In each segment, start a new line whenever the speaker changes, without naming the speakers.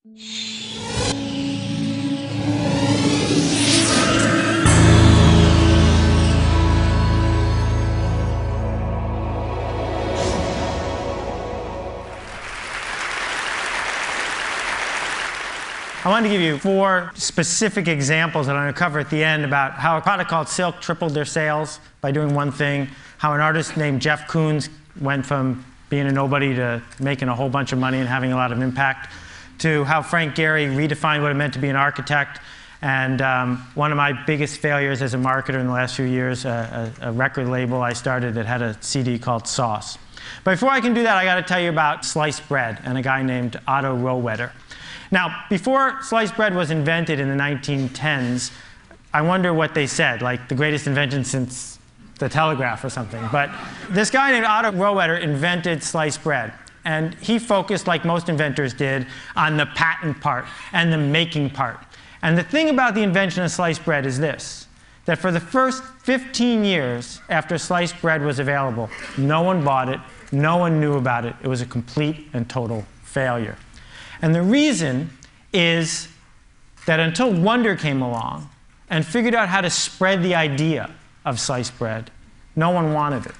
I wanted to give you 4 specific examples that I'm going to cover at the end about how a product called Silk tripled their sales by doing one thing, how an artist named Jeff Koons went from being a nobody to making a whole bunch of money and having a lot of impact, to how Frank Gehry redefined what it meant to be an architect, and one of my biggest failures as a marketer in the last few years, a record label I started that had a CD called Sauce. But before I can do that, I got to tell you about sliced bread and a guy named Otto Rohwedder. Now, before sliced bread was invented in the 1910s, I wonder what they said, like the greatest invention since the telegraph or something. But this guy named Otto Rohwedder invented sliced bread. And he focused, like most inventors did, on the patent part and the making part. And the thing about the invention of sliced bread is this, that for the first 15 years after sliced bread was available, no one bought it, no one knew about it. It was a complete and total failure. And the reason is that until Wonder came along and figured out how to spread the idea of sliced bread, no one wanted it.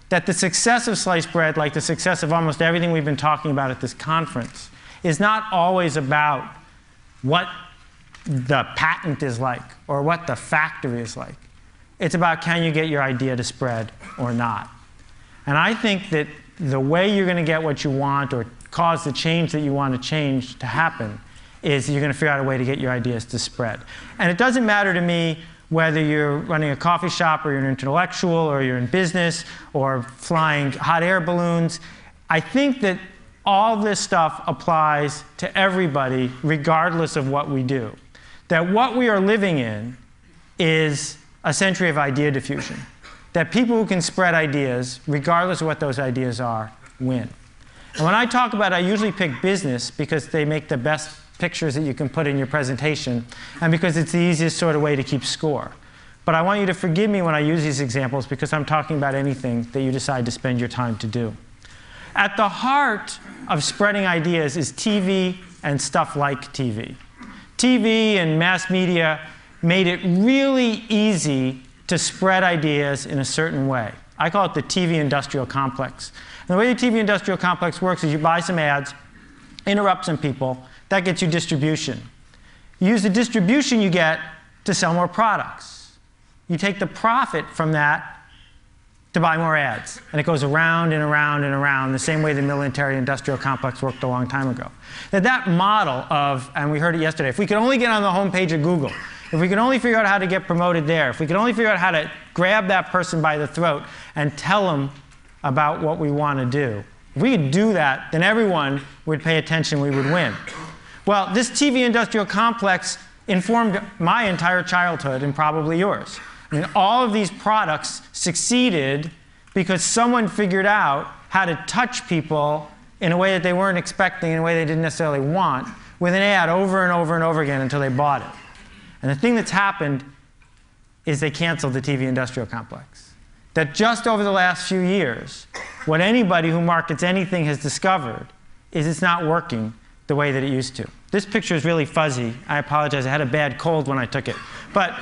That the success of sliced bread, like the success of almost everything we've been talking about at this conference, is not always about what the patent is like or what the factory is like. It's about, can you get your idea to spread or not? And I think that the way you're going to get what you want or cause the change that you want to change to happen is you're going to figure out a way to get your ideas to spread. And it doesn't matter to me whether you're running a coffee shop or you're an intellectual or you're in business or flying hot air balloons. I think that all this stuff applies to everybody regardless of what we do. That what we are living in is a century of idea diffusion. That people who can spread ideas, regardless of what those ideas are, win. And when I talk about it, I usually pick business because they make the best pictures that you can put in your presentation and because it's the easiest sort of way to keep score. But I want you to forgive me when I use these examples because I'm talking about anything that you decide to spend your time to do. At the heart of spreading ideas is TV and stuff like TV. TV and mass media made it really easy to spread ideas in a certain way. I call it the TV industrial complex. And the way the TV industrial complex works is you buy some ads, interrupt some people, that gets you distribution. You use the distribution you get to sell more products. You take the profit from that to buy more ads. And it goes around and around and around the same way the military industrial complex worked a long time ago. That model of, and we heard it yesterday, if we could only get on the home page of Google, if we could only figure out how to get promoted there, if we could only figure out how to grab that person by the throat and tell them about what we want to do, if we could do that, then everyone would pay attention, we would win. Well, this TV industrial complex informed my entire childhood and probably yours. I mean, all of these products succeeded because someone figured out how to touch people in a way that they weren't expecting, in a way they didn't necessarily want, with an ad over and over and over again until they bought it. And the thing that's happened is they canceled the TV industrial complex. That just over the last few years, what anybody who markets anything has discovered is it's not working the way that it used to. This picture is really fuzzy. I apologize. I had a bad cold when I took it. But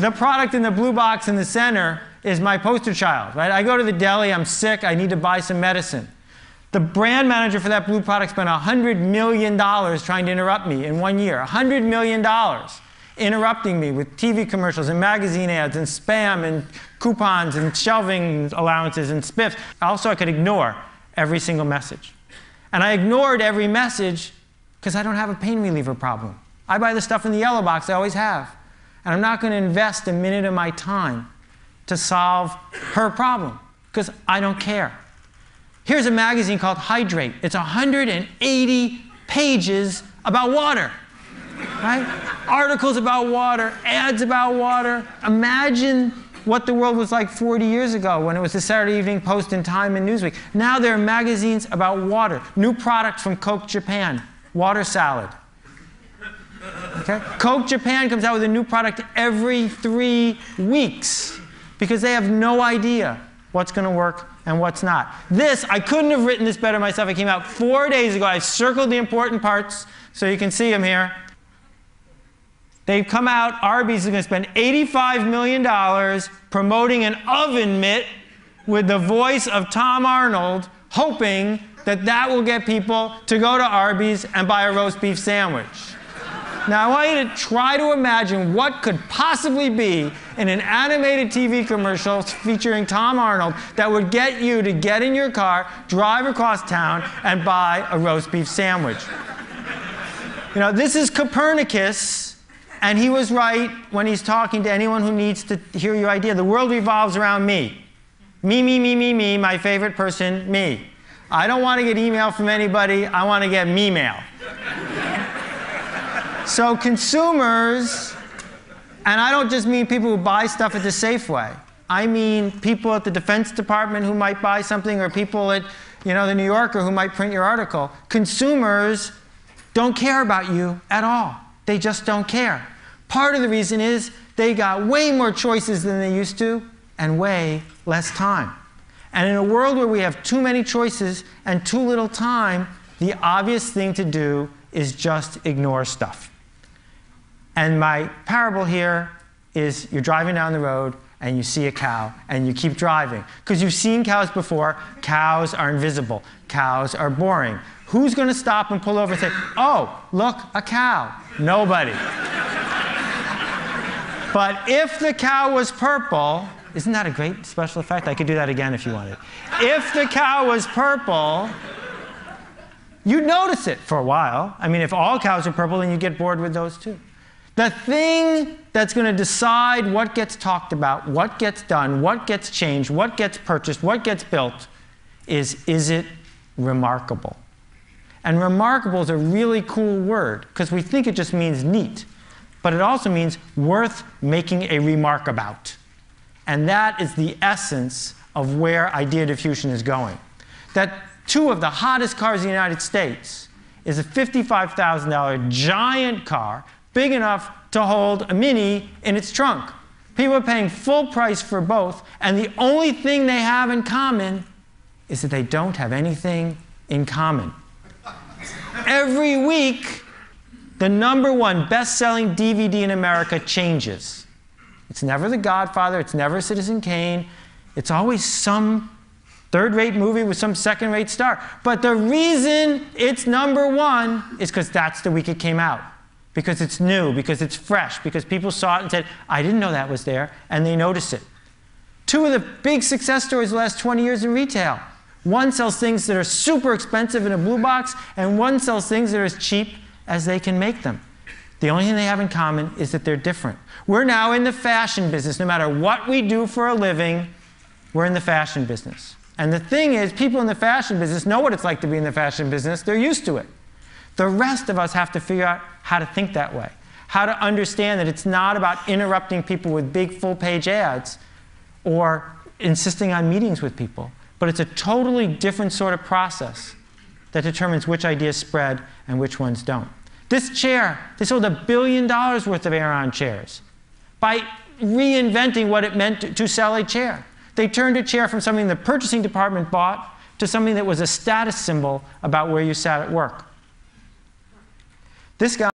the product in the blue box in the center is my poster child. Right? I go to the deli. I'm sick. I need to buy some medicine. The brand manager for that blue product spent $100 million trying to interrupt me in 1 year. $100 million interrupting me with TV commercials and magazine ads and spam and coupons and shelving allowances and spiffs. Also, I could ignore every single message. And I ignored every message because I don't have a pain reliever problem. I buy the stuff in the yellow box. I always have. And I'm not going to invest a minute of my time to solve her problem because I don't care. Here's a magazine called Hydrate. It's 180 pages about water. Right? Articles about water, ads about water. Imagine what the world was like 40 years ago when it was the Saturday Evening Post and Time and Newsweek. Now there are magazines about water. New product from Coke Japan, water salad. Okay? Coke Japan comes out with a new product every 3 weeks because they have no idea what's going to work and what's not. This, I couldn't have written this better myself. It came out 4 days ago. I circled the important parts so you can see them here. They've come out, Arby's is going to spend $85 million promoting an oven mitt with the voice of Tom Arnold, hoping that that will get people to go to Arby's and buy a roast beef sandwich. Now, I want you to try to imagine what could possibly be in an animated TV commercial featuring Tom Arnold that would get you to get in your car, drive across town, and buy a roast beef sandwich. You know, this is Copernicus, and he was right when he's talking to anyone who needs to hear your idea. The world revolves around me. Me, me, me, me, me, my favorite person, me. I don't want to get email from anybody. I want to get me-mail. So consumers, and I don't just mean people who buy stuff at the Safeway. I mean people at the Defense Department who might buy something, or people at, the New Yorker who might print your article. Consumers don't care about you at all. They just don't care. Part of the reason is they got way more choices than they used to and way less time. And in a world where we have too many choices and too little time, the obvious thing to do is just ignore stuff. And my parable here is you're driving down the road and you see a cow and you keep driving. Because you've seen cows before. Cows are invisible. Cows are boring. Who's going to stop and pull over and say, oh, look, a cow? Nobody. But if the cow was purple, isn't that a great special effect? I could do that again if you wanted. If the cow was purple, you'd notice it for a while. I mean, if all cows are purple, then you get bored with those too. The thing that's going to decide what gets talked about, what gets done, what gets changed, what gets purchased, what gets built is it remarkable? And remarkable is a really cool word because we think it just means neat. But it also means worth making a remark about. And that is the essence of where idea diffusion is going. That two of the hottest cars in the United States is a $55,000 giant car, big enough to hold a Mini in its trunk. People are paying full price for both, and the only thing they have in common is that they don't have anything in common. Every week, the #1 best-selling DVD in America changes. It's never The Godfather, it's never Citizen Kane, it's always some third-rate movie with some second-rate star. But the reason it's #1 is because that's the week it came out. Because it's new, because it's fresh, because people saw it and said, I didn't know that was there, and they noticed it. Two of the big success stories the last 20 years in retail. One sells things that are super expensive in a blue box, and one sells things that are as cheap as they can make them. The only thing they have in common is that they're different. We're now in the fashion business. No matter what we do for a living, we're in the fashion business. And the thing is, people in the fashion business know what it's like to be in the fashion business. They're used to it. The rest of us have to figure out how to think that way, how to understand that it's not about interrupting people with big full-page ads or insisting on meetings with people, but it's a totally different sort of process that determines which ideas spread and which ones don't. This chair, they sold $1 billion worth of Aeron chairs by reinventing what it meant to sell a chair. They turned a chair from something the purchasing department bought to something that was a status symbol about where you sat at work. This guy